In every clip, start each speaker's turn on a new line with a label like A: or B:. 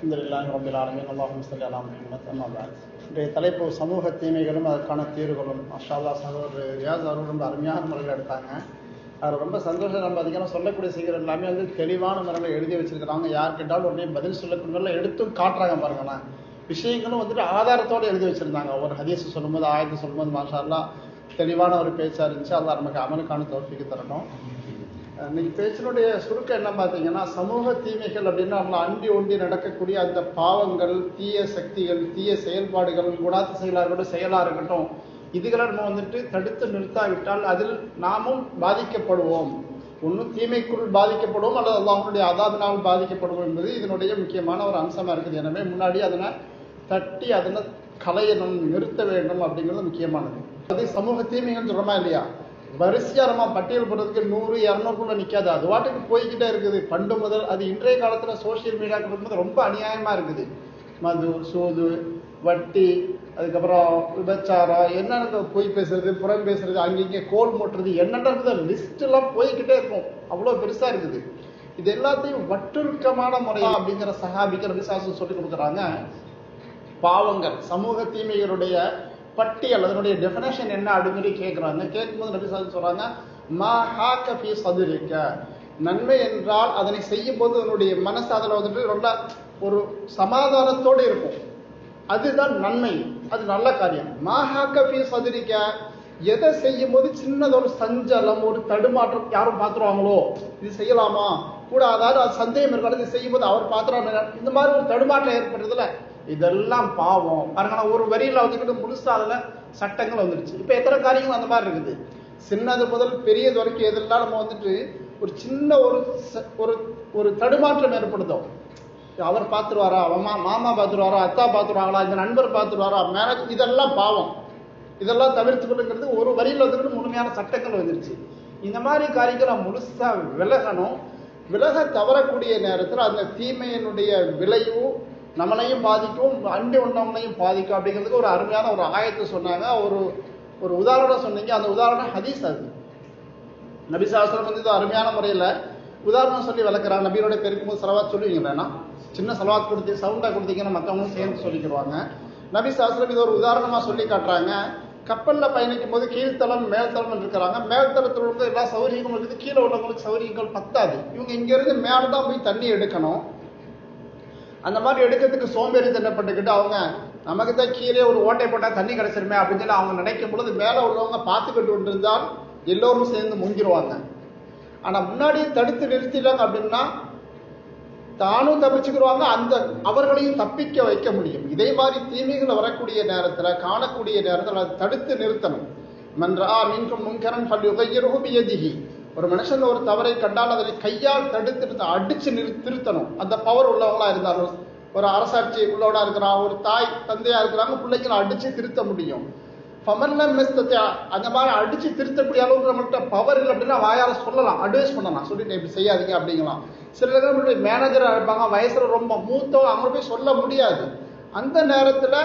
A: அல்ஹம்துலில்லாஹி ரப்பில் ஆலமீன். அல்லாஹும்ம ஸல்லி அலா முஹம்மத். அம்மா பஅத். இன்றைய தலைப்பு சமூக தீமைகளும் அதற்கான தீர்வுகளும். மாஷா அல்லாஹ் சகோதரர் ரியாஸ் அவர்கள் ரொம்ப அருமையான முறையில் எடுத்தாங்க. அது ரொம்ப சந்தோஷம். நம்ம அதிகமாக சொல்லக்கூடிய செய்கிற எல்லாமே தெளிவான முறையில் எழுதி வச்சிருக்கிறாங்க. யார் கேட்டாலும் உடனே பதில் சொல்லக்கூடிய எடுத்தும் காட்டுறாங்க பாருங்களா. விஷயங்களும் ஆதாரத்தோடு எழுதி வச்சிருந்தாங்க. ஒரு ஹதீஸ் சொல்லும்போது ஆயத்து சொல்லும்போது மாஷா அல்லாஹ் தெளிவான ஒரு பேச்சா இருந்துச்சு. அல்லாஹ் நமக்கு அமலுக்கான தௌஃபீக் தரணும். இன்னைக்கு பேச்சினுடைய சுருக்கம் என்ன பார்த்தீங்கன்னா, சமூக தீமைகள் அப்படின்னா நம்மளை அண்டி ஒண்டி நடக்கக்கூடிய அந்த பாவங்கள், தீய சக்திகள், தீய செயல்பாடுகள், குணாத்த செயலாக இருக்கட்டும், செயலாக இருக்கட்டும், இதுகளை நம்ம தடுத்து நிறுத்தாவிட்டால் அதில் நாமும் பாதிக்கப்படுவோம். ஒன்றும் தீமைக்குள் பாதிக்கப்படுவோம் அல்லது அல்லாஹ்வுடைய அதாபினால் பாதிக்கப்படுவோம் என்பது இதனுடைய முக்கியமான ஒரு அம்சமாக இருக்குது. எனவே முன்னாடி அதனை தட்டி அதனை களையணும், நிறுத்த வேண்டும் அப்படிங்கிறது முக்கியமானது. அது சமூக தீமைகள் சொல்கிறோமா இல்லையா, வரிசையாக நம்ம பட்டியல் போடுறதுக்கு 100, 200 நிற்காது. அது வாட்டுக்கு போய்கிட்டே இருக்குது. பண்டு முதல் அது இன்றைய காலத்தில் சோசியல் மீடியாவுக்கு இருக்கும்போது ரொம்ப அநியாயமாக இருக்குது. மது, சூது, வட்டி, அதுக்கப்புறம் விபச்சாரம், என்னென்ன பொய் பேசுறது, புறம் பேசுறது, அங்கங்கே கோல் மூட்டுறது, என்னென்ன லிஸ்டெல்லாம் போய்கிட்டே இருக்கும். அவ்வளோ பெருசாக இருக்குது. இது எல்லாத்தையும் வட்டுருக்கமான முறையா அப்படிங்கிற சஹாபிக்கிற விசாசம் சொல்லி கொடுக்குறாங்க. பாவங்கள், சமூக தீமைகளுடைய பட்டியல், அதனுடைய டெஃபினேஷன் என்ன அப்படின்னு கேட்குறாங்க. கேட்கும்போது நபி ஸல்லல்லாஹு அலைஹி வஸல்லம் சொல்றாங்க, மா ஹாக ஃபீ ஸத்ரிக, நன்மை என்றால் அதனை செய்யும் போது அதனுடைய மனசு அதில் ரொம்ப ஒரு சமாதானத்தோடு இருக்கும். அதுதான் நன்மை, அது நல்ல காரியம். மா ஹாக ஃபீ ஸத்ரிக, எதை செய்யும் போது சின்னதொரு சஞ்சலம், ஒரு தடுமாற்றம், யாரும் பார்த்துருவாங்களோ, இது செய்யலாமா கூடாதாரு, அது சந்தேகம் இருக்காது, இது செய்யும் போது அவர் பார்த்துருவாங்க, இந்த மாதிரி ஒரு தடுமாற்றம் ஏற்படுறதுல இதெல்லாம் பாவம். பாருங்க, ஒரு வரியில முழுசா அதுல சட்டங்கள் வந்துருச்சு. இப்ப எத்தனை காரியங்கள் அந்த மாதிரி இருக்குது. சின்னது முதல் பெரியது வரைக்கும் எதெல்லாம் நம்ம ஒரு சின்ன ஒரு தடுமாற்றம் ஏற்படுதோ, அவர் பார்த்துருவாரா, மாமா பார்த்துருவாரா, அத்தா பார்த்துருவாங்களா, இந்த நண்பர் பார்த்துருவாரா, மேரேஜ், இதெல்லாம் பாவம். இதெல்லாம் தவிர்த்து கொள்ளுங்கிறது ஒரு வரியில முழுமையான சட்டங்கள் வந்துருச்சு. இந்த மாதிரி காரியங்களை முழுசா விலகணும். விலக தவறக்கூடிய நேரத்தில் அந்த தீமையினுடைய விளைவு நம்மளையும் பாதிக்கும், அண்டி ஒன்றவங்களையும் பாதிக்கும். அப்படிங்கிறதுக்கு ஒரு அருமையான ஒரு ஆயத்தை சொன்னாங்க. ஒரு உதாரணம் சொன்னீங்க. அந்த உதாரணம் ஹதீஸ். அது நபி ஸல்லல்லாஹு அலைஹி வஸல்லம் அருமையான முறையில் உதாரணம் சொல்லி விளக்குறாங்க. நபியோட பெருக்கும் போது செலவாத் சொல்லுவீங்களா, சின்ன செலவாத் கொடுத்து சவுண்டாக கொடுத்தீங்கன்னா மற்றவங்களும் சேர்ந்து சொல்லிக்கிடுவாங்க. நபி ஸல்லல்லாஹு அலைஹி வஸல்லம் இது ஒரு உதாரணமாக சொல்லி காட்டுறாங்க. கப்பலில் பயணிக்கும் போது கீழ்த்தளம் மேல்தளம் இருக்கிறாங்க. மேல்தளத்தில் உள்ள எல்லா சௌகரியங்களும் இருக்குது, கீழே உள்ளவங்களுக்கு சௌகரியங்கள் பத்தாது. இவங்க இங்கிருந்து மேலே தான் போய் தண்ணி எடுக்கணும். அந்த மாதிரி எடுக்கிறதுக்கு சோம்பேறி தண்டப்பட்டுக்கிட்டு அவங்க நமக்கு தான் கீழே ஒரு ஓட்டை போட்டால் தண்ணி கிடைச்சிருமே அப்படின்னு சொல்லி அவங்க நினைக்கும் பொழுது மேலே உள்ளவங்க பார்த்துக்கிட்டு இருந்தால் எல்லோரும் சேர்ந்து முங்கிடுவாங்க. ஆனால் முன்னாடியே தடுத்து நிறுத்திட்டாங்க அப்படின்னா தானும் தப்பிச்சுக்கிடுவாங்க, அந்த அவர்களையும் தப்பிக்க வைக்க முடியும். இதே மாதிரி தீமைகள் வரக்கூடிய நேரத்தில், காணக்கூடிய நேரத்தில் அதை தடுத்து நிறுத்தணும். மன்றா மின்கும் முன்கரன் ஃபல்யுகையிர்ஹு பியதிஹி, ஒரு மனுஷன் ஒரு தவறை கண்டால் அதை கையால் தடுத்து அடிச்சு திருத்தணும். அந்த பவர் உள்ளவங்களா இருந்தாலும், ஒரு அரசாட்சி உள்ளவனா இருக்கிறான், ஒரு தாய் தந்தையா இருக்கிறாங்க, பிள்ளைங்களை அடிச்சு திருத்த முடியும். ஃபமன்லம் மிஸ்தத்யா, அந்த மாதிரி அடிச்சு திருத்தக்கூடிய அளவுக்கு நம்மள்கிட்ட பவர் இல்லை அப்படின்னா வாயால சொல்லலாம், அட்வைஸ் பண்ணலாம், சொல்லிட்டு இப்படி செய்யாதீங்க அப்படிங்கலாம். சில நம்மளுடைய மேனேஜராக இருப்பாங்க, வயசுல ரொம்ப மூத்தவங்க, அவங்க போய் சொல்ல முடியாது. அந்த நேரத்தில்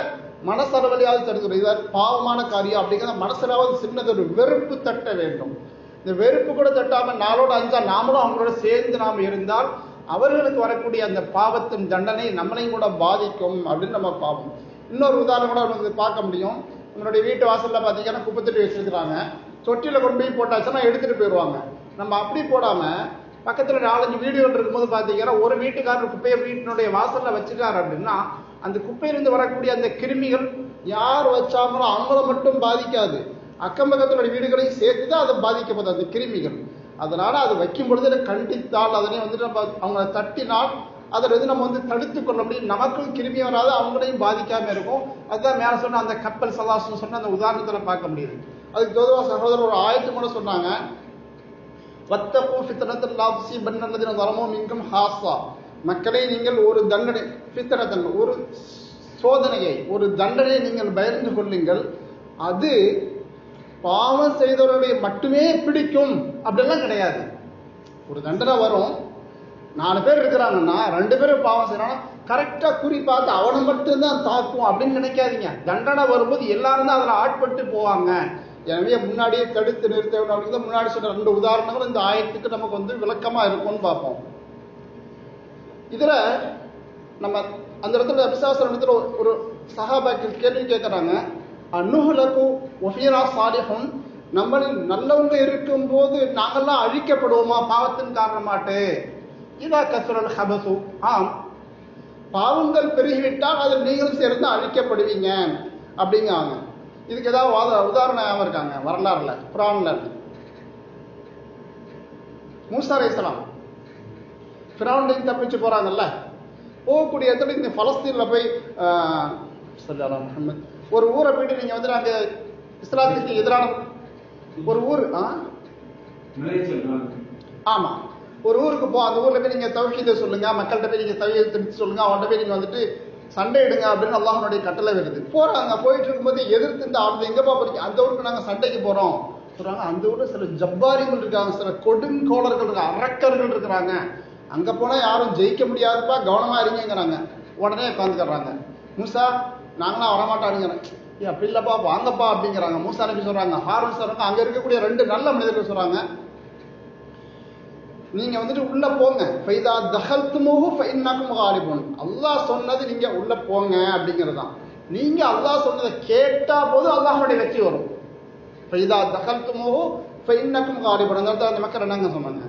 A: மனசளவிலையாவது தடுக்கணும். இது பாவமான காரியம் அப்படிங்கிற மனசுலாவது சின்னது ஒரு வெறுப்பு தட்ட வேண்டும். இந்த வெறுப்பு கூட தட்டாமல் 4ஓட 5 நாமளும் அவங்களோட சேர்ந்து நாம் இருந்தால் அவர்களுக்கு வரக்கூடிய அந்த பாவத்தின் தண்டனை நம்மளையும் கூட பாதிக்கும் அப்படின்னு நம்ம பார்ப்போம். இன்னொரு உதாரணம் கூட நமக்கு பார்க்க முடியும். நம்மளுடைய வீட்டு வாசலில் பார்த்தீங்கன்னா குப்பை தொட்டி வச்சிருக்கிறாங்க. தொட்டியில் கொண்டு போய் போட்டாச்சுன்னா எடுத்துகிட்டு போயிடுவாங்க. நம்ம அப்படி போடாமல் பக்கத்தில் 4-5 வீடுகள் இருக்கும்போது பார்த்தீங்கன்னா ஒரு வீட்டுக்காரர் குப்பையை வீட்டினுடைய வாசலில் வச்சுட்டார் அப்படின்னா அந்த குப்பையிலிருந்து வரக்கூடிய அந்த கிருமிகள் யார் வச்சாங்களோ அவங்கள மட்டும் பாதிக்காது, அக்கம் பக்கத்தினுடைய வீடுகளையும் சேர்த்து தான் அதை பாதிக்கப்படும் அந்த கிருமிகள். அதனால அது வைக்கும் பொழுது கண்டித்தால் அதனை நம்ம அவங்கள தட்டினால் அதில் நம்ம தடுத்து கொள்ள முடியும். நமக்கும் கிருமி வராது, அவங்களையும் பாதிக்காம இருக்கும். அதுதான் மேலே சொன்ன அந்த கப்பல் சலாசம் சொன்ன அந்த உதாரணத்தில் பார்க்க முடியுது. அதுக்கு தோதுவா சகோதரர் ஒரு ஆயத்து கூட சொன்னாங்க, வத்தகு ஃபித்னத்தல் லா துஸீபன்ன அல்லதீன ஸலமூ மின்கும் ஹாஸா, மக்களை நீங்கள் ஒரு தண்டனை, ஃபித்னத்தன் ஒரு சோதனையை, ஒரு தண்டனையை நீங்கள் பயந்து கொள்ளுங்கள், அது பாவம் செய்தவர்களுடைய மட்டுமே பிடிக்கும் அப்படிலாம் கிடையாது. ஒரு தண்டனை வரும், 4 பேர் இருக்கிறாங்கன்னா 2 பேரும் பாவம் செய்யறாங்கன்னா கரெக்டாக குறி பார்த்து அவனை மட்டும்தான் தாக்கும் அப்படின்னு நினைக்காதீங்க. தண்டனை வரும்போது எல்லாரும் தான் அதில் ஆட்பட்டு போவாங்க. எனவே முன்னாடியே தடுத்து நிறுத்த வேண்டும் அப்படிங்கிறது முன்னாடி சொன்ன 2 உதாரணங்கள் இந்த ஆயத்துக்கு நமக்கு விளக்கமாக இருக்கும்னு பார்ப்போம். இதில் நம்ம அந்த இடத்துல விசுவாசம் இடத்துல ஒரு சஹாபாக்கள் கேள்வி கேட்கறாங்க, அன்னுஹலகு வஃபீனா சாலிஹுன், நம்மளில் நல்லவங்க இருக்கும்போது நாங்கெல்லாம் அழிக்கப்படுவோமா பாவத்தின் காரணமாட்டு? இதா கஸ்ரல் ஹபசு, ஆம், பாவங்கள் பெருகிவிட்டால் அதில் நீங்களும் சேர்ந்து அழிக்கப்படுவீங்க அப்படிங்காங்க. இதுக்கு ஏதாவது உதாரணம் இருக்காங்க வரலாறுல, குர்ஆன்ல? மூசா அலைஹிஸ்ஸலாம் ஃபிரௌன்கிட்ட தப்பிச்சு போறாங்கல்ல, போகக்கூடிய இடத்துல இந்த பலஸ்தீன்ல போய் ஸல்லல்லாஹு முஹம்மத் ஒரு ஊரை போயிட்டு நீங்க வந்து நாங்க இஸ்லாத்துக்கு எதிரான ஒரு ஊர், ஆமா, ஒரு ஊருக்கு அந்த ஊர்ல போய் நீங்க தௌஹீதை சொல்லுங்க, மக்கள்கிட்ட போய் நீங்க தௌஹீதை தெரிவித்து சொல்லுங்க, அவன்கிட்ட போய் நீங்க வந்துட்டு சண்டை எடுங்க அப்படின்னு அல்லாஹ்வுடைய கட்டளை வருது. போறாங்க, போயிட்டு இருக்கும்போது எதிர்த்து இந்த ஆள் எங்கப்பா போறீங்க? அந்த ஊருக்கு நாங்க சண்டைக்கு போறோம் சொல்றாங்க. அந்த ஊர்ல சில ஜப்பாரிகள் இருக்காங்க, சில கொடுங்கோளர்கள் இருக்காங்க, அரக்கர்கள் இருக்கிறாங்க, அங்க போனா யாரும் ஜெயிக்க முடியாதுப்பா, கவனமா இருங்கிறாங்க. உடனே உட்காந்துக்கிறாங்க. மூசா நாங்களாம் வரமாட்டானுங்க. அப்படி இல்லப்பா வாங்கப்பா அப்படிங்கிறாங்க. மூசா நபி சொல்றாங்க, ஹாரூன் சொல்றாங்க, அங்க இருக்கக்கூடிய 2 நல்ல மனிதர்கள் சொல்றாங்க, நீங்க வந்துட்டு உள்ள போங்க, ஃபைதா தஹல்துமுஹு ஃபஇன்னகும் காலிபுன், அல்லாஹ் சொன்னது நீங்க உள்ள போங்க அப்படிங்கிறதுதான். நீங்க அல்லாஹ் சொன்னதை கேட்டா போது அல்லாஹ்வுடைய வெற்றி வரும். ஃபைதா தஹல்துமுஹு ஃபஇன்னகும் காலிபுன். அந்த மக்கள் என்னங்க சொன்னாங்க?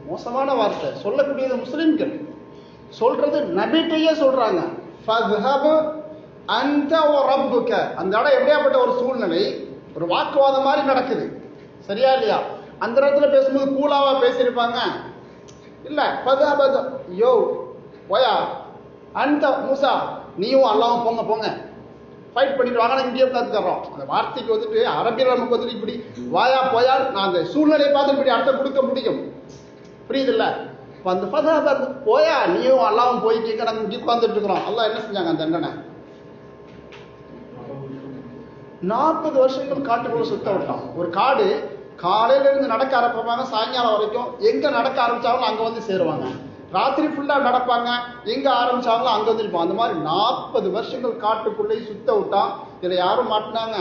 A: மோசமான வார்த்தை சொல்லக்கூடியது முஸ்லிம்கள் சொல்றது, நபிட்டையே சொல்றாங்க, ஃபத்ஹப் அன்த வ ரப்புக. அந்த இடம் எப்படியாப்பட்ட ஒரு சூழ்நிலை, ஒரு வாக்குவாதம் மாதிரி நடக்குது, சரியா இல்லையா? அந்த இடத்துல பேசும்போது கூலாவா பேசியிருப்பாங்க இல்ல. ஃபத்ஹப் யோ போயா அந்த மூசா நீயும் அல்லாவும் போங்க போங்க ஃபைட் பண்ணிட்டு வாங்க, இந்தியா உட்காந்துக்கிறோம். அந்த வார்த்தைக்கு வந்துட்டு அரபியில் நமக்கு வந்துட்டு இப்படி வாயா போயா நான் அந்த சூழ்நிலையை பார்த்து இப்படி அர்த்தம் கொடுக்க முடியும், புரியுது இல்ல? இப்போ அந்த ஃபத்ஹப் போயா நீயும் அல்லாவும் போய் கேட்க நாங்கள் இங்கே உட்காந்துட்டு இருக்கிறோம். அல்லாஹ் என்ன செஞ்சாங்க? அந்த தண்டனை 40 வருஷங்கள் காட்டுக்குள்ள சுத்த விட்டான். ஒரு காடு காலையில இருந்து நடக்க ஆரம்பிப்பாங்க, சாயங்காலம் வரைக்கும் எங்க நடக்க ஆரம்பிச்சாங்களோ அங்க வந்து சேருவாங்க. ராத்திரி ஃபுல்லா நடப்பாங்க, எங்க ஆரம்பிச்சாங்களோ அங்க வந்து இருப்பாங்க. அந்த மாதிரி 40 வருஷங்கள் காட்டுக்குள்ளே சுத்த விட்டான். இதுல யாரும் மாட்டினாங்க?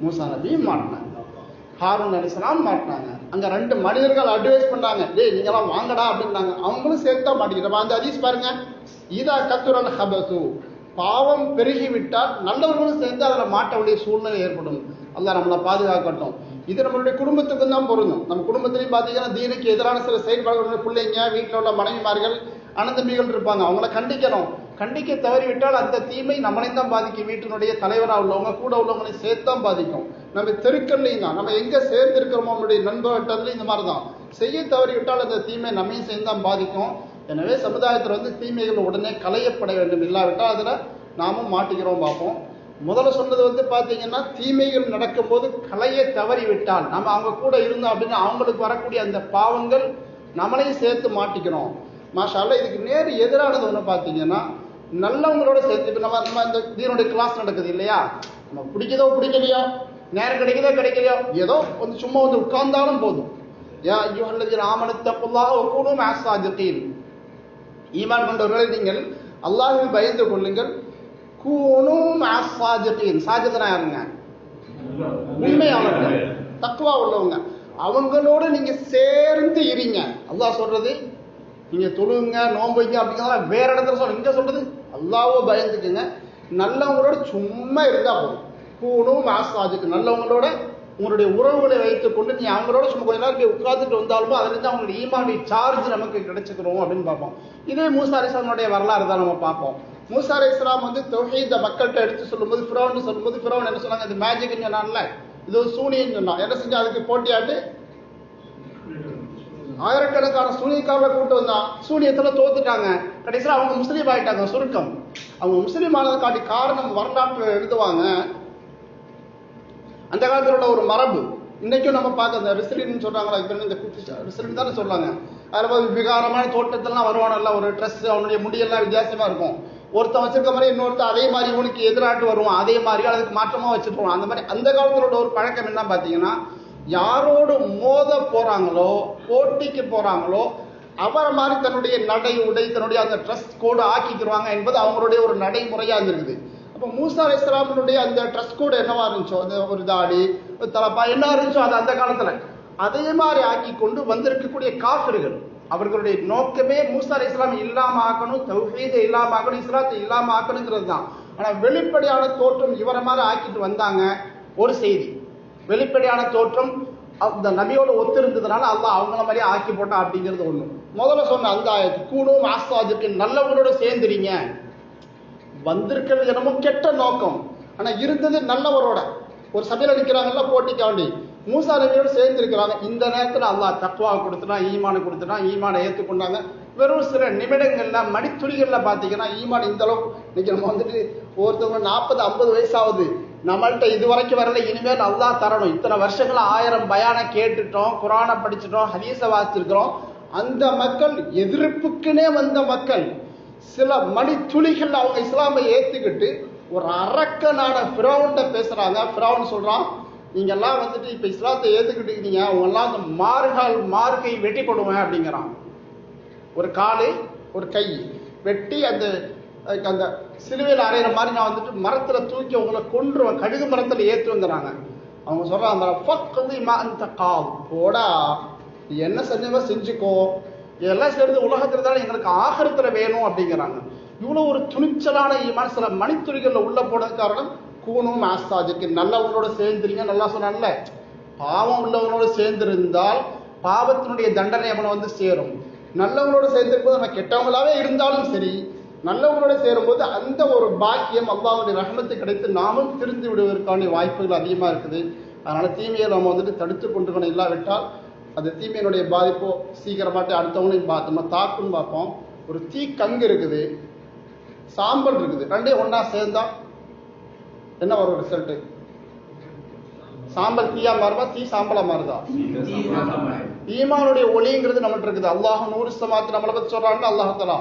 A: மூசா நபியும் மாட்டினாங்க, ஹாரூன் அலைஹிஸ்ஸலாம் மாட்டினாங்க. அங்க 2 மனிதர்கள் அட்வைஸ் பண்ணாங்க, டேய் நீங்களாம் வாங்கடா அப்படின்னாங்க. அவங்களும் சேர்த்தா மாட்டிக்கிட்டாங்க. அந்த ஹதீஸ் பாருங்க, இதா கத்துரல் ஹபசு, பாவம் பெருகிவிட்டால் நல்லவர்களும் சேர்ந்து அதில் மாட்ட வேண்டிய சூழ்நிலை ஏற்படும். அல்லாஹ் நம்மளை பாதுகாக்கட்டும். இது நம்மளுடைய குடும்பத்துக்கு தான் பொருந்தும். நம்ம குடும்பத்திலையும் பார்த்தீங்கன்னா தீனுக்கு எதிரான சில செயல்பாடுகள், பிள்ளைங்க, வீட்டில் உள்ள மனைவிமார்கள், அனந்தம்பிகள் இருப்பாங்க, அவங்கள கண்டிக்கணும். கண்டிக்க தவறிவிட்டால் அந்த தீமை நம்மளையும் தான் பாதிக்கும். வீட்டினுடைய தலைவராக உள்ளவங்க கூட உள்ளவங்களை சேர்த்தான் பாதிக்கும். நம்ம தெருக்கள்லையும் தான், நம்ம எங்கே சேர்ந்து இருக்கிறோமோ நம்மளுடைய நண்பர்கள்லையும் இந்த மாதிரி தான். செய்ய தவறிவிட்டால் அந்த தீமை நம்மையும் சேர்ந்து தான் பாதிக்கும். எனவே சமுதாயத்தில் வந்து தீமைகள் உடனே களையப்பட வேண்டும், இல்லாவிட்டால் அதில் நாமும் மாட்டிக்கிறோம் பார்ப்போம். முதல்ல சொன்னது வந்து பார்த்தீங்கன்னா, தீமைகள் நடக்கும்போது களைய தவறிவிட்டால் நம்ம அவங்க கூட இருந்தோம் அப்படின்னா அவங்களுக்கு வரக்கூடிய அந்த பாவங்கள் நம்மளையும் சேர்த்து மாட்டிக்கிறோம். மாஷா அல்லாஹ். இதுக்கு நேர் எதிரானது ஒன்று பார்த்தீங்கன்னா, நல்லவங்களோட சேர்த்து இப்போ நம்ம இந்த தீனுடைய கிளாஸ் நடக்குது இல்லையா, நம்ம பிடிக்குதோ பிடிக்கலையோ, நேரம் கிடைக்குதோ கிடைக்கலையோ, ஏதோ வந்து சும்மா வந்து உட்கார்ந்தாலும் போதும். யா அய்யுஹல்லதீன ஆமனு தக்குல்லாஹ வ கூனூ மஅஸ் ஸாதிகீன், ஈமான் கொண்டவர்களை நீங்கள் அல்லாஹ்வை பயந்து கொள்ளுங்கள். கூனூ மஅஸ் ஸாதிகீன், சாஜிதனா இருங்க, உண்மையானவர்கள், தக்வா உள்ளவங்க, அவங்களோட நீங்க சேர்ந்து இருங்க. அல்லாஹ் சொல்றது நீங்க தொழுங்க, நோன்பு வைங்க அப்படிங்கிறதெல்லாம் வேற இடத்துல சொல்ல, இங்க சொல்றது அல்லாஹ்வை பயந்துக்குங்க, நல்லவங்களோட சும்மா இருந்தா போதும். கூனூ மஅஸ் ஸாதிகீன், நல்லவங்களோட உங்களுடைய உறவுகளை வைத்துக் கொண்டு நீ அவங்களோட சும்மா கொஞ்ச நேரம் உட்கார்ந்துட்டு வந்தாலுமோ அதிலிருந்து அவங்களுடைய ஈமானுடைய சார்ஜ் நமக்கு கிடைச்சிக்கிறோம் அப்படின்னு பார்ப்போம். இதே மூசா அலைஹிஸ்ஸலாமுடைய வரலாறு தான் நம்ம பார்ப்போம். மூசா அலைஹிஸ்ஸலாம் வந்து தௌஹீத மக்கள்கிட்ட எடுத்து சொல்லும்போது, ஃபிரௌன் சொல்லும்போது, ஃபிரௌன் என்ன சொன்னாங்க? இது மேஜிக்னு சொன்னான்ல, இது ஒரு சூனியன்னு சொன்னான். என்ன செஞ்சா? அதுக்கு போட்டியாட்டு ஆயிரக்கணக்கான சூனியக்காரர்களை கூட்டு வந்தான். சூனியத்துல தோத்துட்டாங்க. கடைசியில் அவங்க முஸ்லீம் ஆயிட்டாங்க. சுருக்கம், அவங்க முஸ்லீம் ஆனதை காட்டி காரணம் வரலாற்று எழுதுவாங்க. அந்த காலத்தில் உள்ள ஒரு மரபு இன்னைக்கும் நம்ம பார்க்க, இந்த ரிசிலின்னு சொல்றாங்களா, இந்த ரிசிலின் தானே சொல்றாங்க. அதில் விகாரமான தோட்டத்திலாம் வருவானல்ல, ஒரு ட்ரெஸ், அவனுடைய முடியெல்லாம் வித்தியாசமா இருக்கும். ஒருத்தன் வச்சிருக்க மாதிரி இன்னொருத்தர் அதே மாதிரி இவனுக்கு எதிராட்டு வருவான், அதே மாதிரி அதுக்கு மாற்றமா வச்சுருவான். அந்த மாதிரி அந்த காலத்தில் உள்ள ஒரு பழக்கம் என்ன பார்த்தீங்கன்னா, யாரோடு மோத போறாங்களோ, போட்டிக்கு போறாங்களோ, அவரை மாதிரி தன்னுடைய நடை உடை, தன்னுடைய அந்த ட்ரெஸ் கோடு ஆக்கிக்கிறாங்க என்பது அவங்களுடைய ஒரு நடைமுறையா இருந்திருக்குது. அப்போ மூசா அலைஹிஸ்ஸலாமுடைய அந்த ட்ரெஸ் கோடு என்னவா இருந்துச்சோ, அந்த ஒரு தாடி, ஒரு தலப்பா என்ன இருந்துச்சோ அது அந்த காலத்துல அதே மாதிரி ஆக்கி கொண்டு வந்திருக்கக்கூடிய காஃபிர்கள், அவர்களுடைய நோக்கமே மூசா அலைஹிஸ்ஸலாம் இல்லாம ஆக்கணும், தௌஹீதை இல்லாம ஆக்கணும், இஸ்லாத்தை இல்லாம ஆக்கணுங்கிறது தான். ஆனா வெளிப்படையான தோற்றம் இவரை மாதிரி ஆக்கிட்டு வந்தாங்க. ஒரு செய்தி, வெளிப்படையான தோற்றம் அந்த நபியோட ஒத்து இருந்ததுனால அல்லாஹ் அவங்கள மாதிரியே ஆக்கி போட்டான் அப்படிங்கிறது ஒண்ணு. முதல்ல சொன்ன அந்த ஆயத்து கூணும் ஆஸ்வாதுக்கு நல்லவங்களோட சேர்ந்துறீங்க. வந்திருக்கிறது என்னமோ கெட்ட நோக்கம், ஆனா இருந்தது நல்லவரோட. ஒரு சபையில நிற்கிறாங்கல்ல போட்டிக்காண்டி, மூசா நபியோடு சேர்ந்து இருக்கிறாங்க. இந்த நேரத்தில் அல்லாஹ் தக்வா கொடுத்துட்டான், ஈமானை கொடுத்துட்டான், ஈமானை ஏற்றுக்கொண்டாங்க. வெறும் சில நிமிடங்கள்ல மணித்துளிகள்ல பாத்தீங்கன்னா ஈமான் இந்த அளவுக்கு. இன்னைக்கு நம்ம வந்துட்டு ஒருத்தவங்க 40-50 வயசாகுது, நம்மள்கிட்ட இது வரைக்கும் வரல, இனிமேல் அல்லாஹ் தரணும். இத்தனை வருஷங்கள் 1000 பயானை கேட்டுட்டோம், குரானை படிச்சுட்டோம், ஹதீஸை வாசிச்சிருக்கிறோம். அந்த மக்கள் எதிர்ப்புக்குனே வந்த மக்கள் சில மணித்துளிகள் அவங்க இஸ்லாமை ஏத்துக்கிட்டு ஒரு அரக்கனான ஃபிரௌன்ட்ட பேசுறாங்க. ஃபிரௌன் சொல்றான், நீங்க எல்லாம் வந்துட்டு இப்ப இஸ்லாத்தை ஏத்துக்கிட்டீங்க, அவங்க எல்லாம் அந்த மார்கை வெட்டி போடுவேன் அப்படிங்கிறான். ஒரு காலு ஒரு கை வெட்டி அந்த அந்த சிலுவையில் அறையிற மாதிரி நான் வந்துட்டு மரத்துல தூக்கி உங்களை கொன்றுவேன், கடுகு மரத்துல ஏற்றுங்கிறாங்க. அவங்க சொல்றாங்க, போடா என்ன செஞ்சவ செஞ்சுக்கோ, இதெல்லாம் சேர்ந்து உலகத்துல தான் எங்களுக்கு ஆகரத்துல வேணும் அப்படிங்கிறாங்க. இவ்வளவு ஒரு துணிச்சலான ஈமான் சில மணித்துளிகள்ல உள்ள போனது காரணம் கூணும் ஆஸ்தாஜுக்கு நல்லவங்களோட சேர்ந்துறீங்க. நல்லா சொன்னால, பாவம் உள்ளவங்களோட சேர்ந்திருந்தால் பாவத்தினுடைய தண்டனை அவனை வந்து சேரும். நல்லவங்களோட சேர்ந்திருக்கும்போது நம்ம கெட்டவங்களாவே இருந்தாலும் சரி, நல்லவங்களோட சேரும்போது அந்த ஒரு பாக்கியம் அல்லாஹ்வுடைய ரஹ்மத்து கிடைத்து நாமும் திருந்து விடுவதற்கான வாய்ப்புகள் அதிகமா இருக்குது. அதனால தீமையை நம்ம வந்துட்டு தடுத்து கொண்டுக்கணும். இல்லாவிட்டால் அந்த தீமையினுடைய பாதிப்போ சீக்கிரமாட்டு அடுத்தவங்களையும் நம்ம தாக்குன்னு பார்ப்போம். ஒரு தீ கங்கு இருக்குது, சாம்பல் இருக்குது, ரெண்டையும் ஒன்னா சேர்ந்தா என்ன வரும் ரிசல்ட்? சாம்பல் தீயா மாறுமா, தீ சாம்பலா மாறுதா? ஈமானுடைய ஒளிங்கிறது நம்மகிட்ட இருக்குது. அல்லாஹ் நூறு சமாத்து நம்மளை பத்தி சொல்றாங்க. அல்லாஹாலா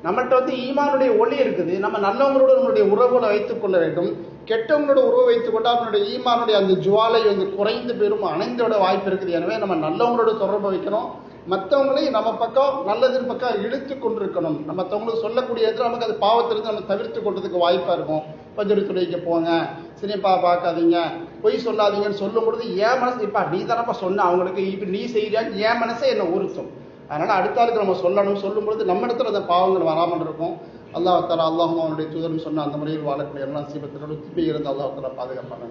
A: நம்மகிட்ட வந்து ஈமானுடைய ஒளி இருக்குது. நம்ம நல்லவங்களோட நம்மளுடைய உறவுகளை வைத்துக் கொள்ள வேண்டும். கெட்டவங்களோட உறவு வைத்துக் கொண்டு அவனுடைய ஈமானுடைய அந்த ஜுவாலை வந்து குறைந்து பெரும் அணைந்தோட வாய்ப்பு இருக்குது. எனவே நம்ம நல்லவங்களோட தொடர்பு வைக்கணும், மற்றவங்களையும் நம்ம பக்கம் நல்லதின் பக்கம் இழுத்து கொண்டிருக்கணும். நம்ம மற்றவங்களுக்கு சொல்லக்கூடிய இடத்துல நமக்கு அது பாவத்திலிருந்து நம்ம தவிர்த்து கொண்டதுக்கு வாய்ப்பா இருக்கும். பஞ்சரி துறைக்கு போங்க, சினிப்பா பார்க்காதீங்க, பொய் சொல்லாதீங்கன்னு சொல்லும் பொழுது என் மனசு இப்ப நீ தானப்பா சொன்ன அவங்களுக்கு இப்ப நீ செய்யறியான்னு என் மனசே என்ன உறுத்தும். அதனால அடுத்த ஆளுக்கு நம்ம சொல்லணும். சொல்லும் பொழுது நம்ம இடத்துல அந்த பாவங்கள் வராமல் இருக்கும். அல்லாஹ் தஆலா அல்லாஹ்வும் அவனுடைய தூதரும் சொன்ன அந்த முறையில் வாழக்கூடிய எல்லா சீபத்தினோடு திருப்பி இருந்து அல்லாஹ் தஆலா பாதுகாப்பாங்க.